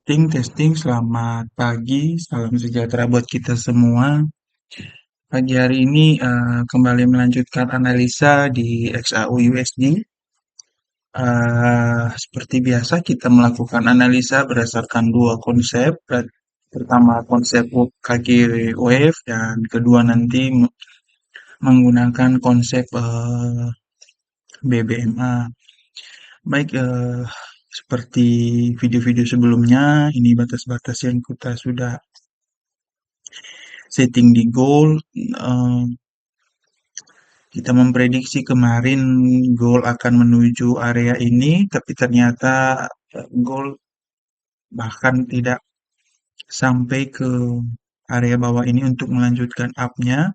Testing, selamat pagi, salam sejahtera buat kita semua. Pagi hari ini kembali melanjutkan analisa di XAU USD. Seperti biasa kita melakukan analisa berdasarkan dua konsep. Pertama konsep KG Wave dan kedua nanti menggunakan konsep BBMA. Baik, seperti video-video sebelumnya, ini batas-batas yang kita sudah setting di goal. Kita memprediksi kemarin goal akan menuju area ini, tapi ternyata goal bahkan tidak sampai ke area bawah ini untuk melanjutkan up-nya.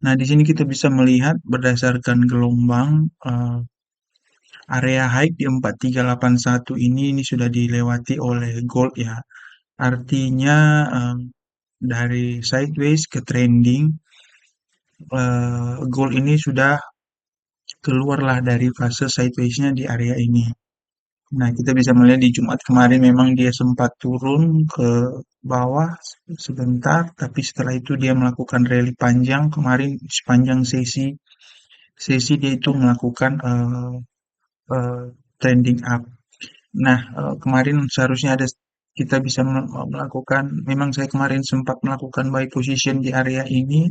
Nah, di sini kita bisa melihat berdasarkan gelombang area high di 4381 ini sudah dilewati oleh gold ya. Artinya dari sideways ke trending, gold ini sudah keluarlah dari fase sideways-nya di area ini. Nah, kita bisa melihat di Jumat kemarin memang dia sempat turun ke bawah sebentar, tapi setelah itu dia melakukan rally panjang kemarin sepanjang sesi dia itu melakukan eh, trending up. Nah, kemarin seharusnya kita bisa melakukan, memang saya kemarin sempat melakukan buy position di area ini,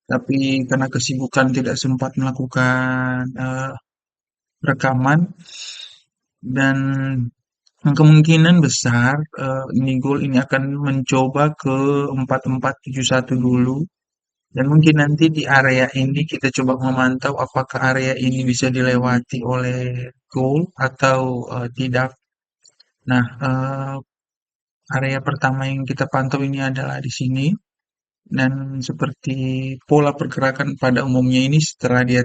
tapi karena kesibukan tidak sempat melakukan rekaman dan kemungkinan besar ini gold ini akan mencoba ke 4471 dulu dan mungkin nanti di area ini kita coba memantau apakah area ini bisa dilewati oleh gold atau tidak. Nah, area pertama yang kita pantau ini adalah di sini dan seperti pola pergerakan pada umumnya ini setelah dia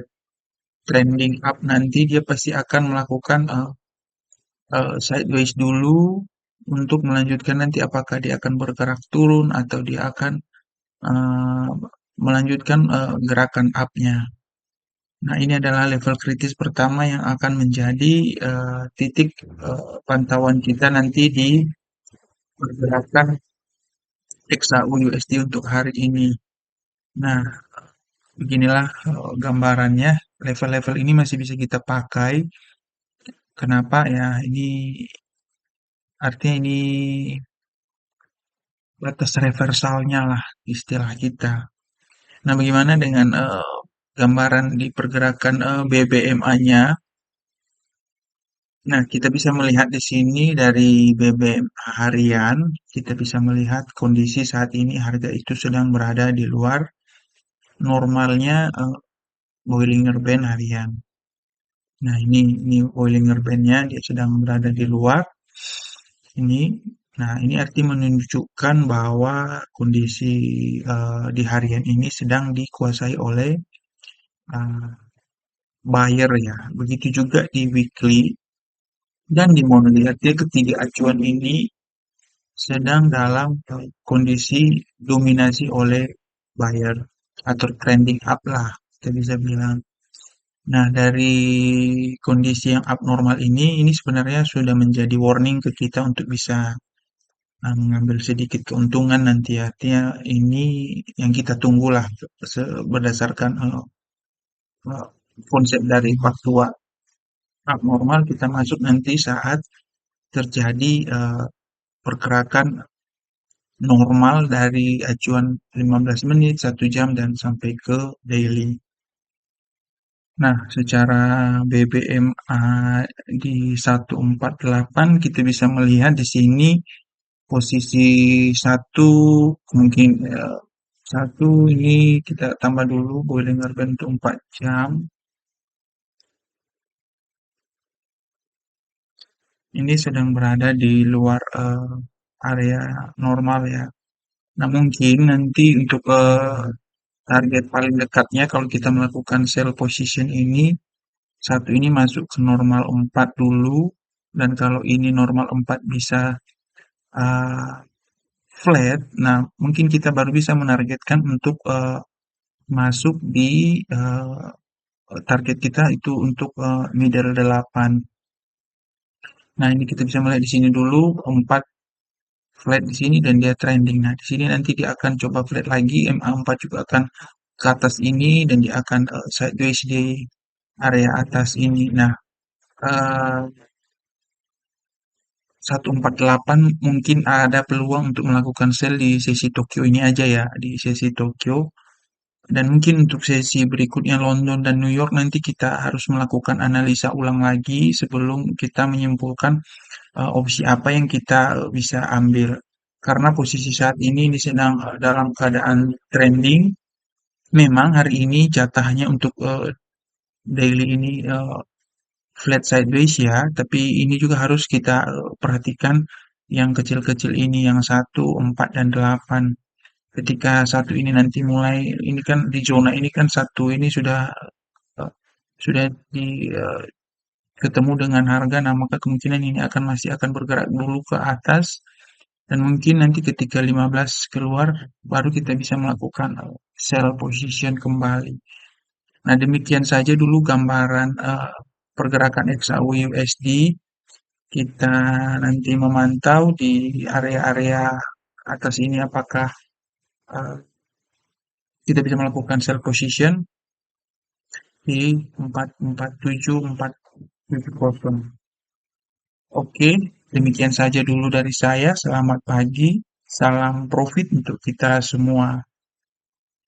trending up nanti dia pasti akan melakukan sideways dulu untuk melanjutkan nanti apakah dia akan bergerak turun atau dia akan eh, melanjutkan gerakan up-nya. Nah, ini adalah level kritis pertama yang akan menjadi titik pantauan kita nanti di pergerakan XAU USD untuk hari ini. Nah, beginilah gambarannya. Level-level ini masih bisa kita pakai. Kenapa ya? Ini artinya ini batas reversalnya lah istilah kita. Nah, bagaimana dengan gambaran di pergerakan BBMA-nya? Nah, kita bisa melihat di sini dari BBMA harian, kita bisa melihat kondisi saat ini harga itu sedang berada di luar normalnya Bollinger Band harian. Nah, ini Bollinger Band-nya dia sedang berada di luar ini. Nah, ini arti menunjukkan bahwa kondisi di harian ini sedang dikuasai oleh uh, buyer ya. Begitu juga di weekly dan di monthly. Artinya ketiga acuan ini sedang dalam kondisi dominasi oleh buyer atau trending up lah kita bisa bilang. Nah, dari kondisi yang abnormal ini sebenarnya sudah menjadi warning ke kita untuk bisa mengambil sedikit keuntungan nanti ya. Artinya ini yang kita tunggulah berdasarkan uh, konsep dari faktual abnormal kita masuk nanti saat terjadi pergerakan normal dari acuan 15 menit, 1 jam, dan sampai ke daily. Nah, secara BBMA di 148 kita bisa melihat di sini posisi satu mungkin satu ini kita tambah dulu Bollinger Band untuk 4 jam. Ini sedang berada di luar area normal ya. Nah, mungkin nanti untuk target paling dekatnya kalau kita melakukan sell position ini, satu ini masuk ke normal 4 dulu, dan kalau ini normal 4 bisa uh, flat, nah mungkin kita baru bisa menargetkan untuk masuk di target kita itu untuk middle 8. Nah, ini kita bisa melihat di sini dulu 4 flat di sini dan dia trending. Nah, di sini nanti dia akan coba flat lagi, MA4 juga akan ke atas ini dan dia akan sideways di area atas ini. Nah, eh, 148 mungkin ada peluang untuk melakukan sell di sesi Tokyo ini aja ya, di sesi Tokyo. Dan mungkin untuk sesi berikutnya London dan New York nanti kita harus melakukan analisa ulang lagi sebelum kita menyimpulkan opsi apa yang kita bisa ambil. Karena posisi saat ini sedang dalam keadaan trending. Memang hari ini jatahnya untuk daily ini flat sideways ya, tapi ini juga harus kita perhatikan yang kecil-kecil ini, yang 1, 4, dan 8. Ketika satu ini nanti mulai, ini kan di zona ini kan satu ini eh, sudah di ketemu dengan harga, nah maka kemungkinan ini masih akan bergerak dulu ke atas dan mungkin nanti ketika 15 keluar baru kita bisa melakukan sell position kembali. Nah, demikian saja dulu gambaran pergerakan XAU USD. Kita nanti memantau di area-area atas ini apakah eh, kita bisa melakukan sell position di 447 470. Oke, demikian saja dulu dari saya. Selamat pagi, salam profit untuk kita semua.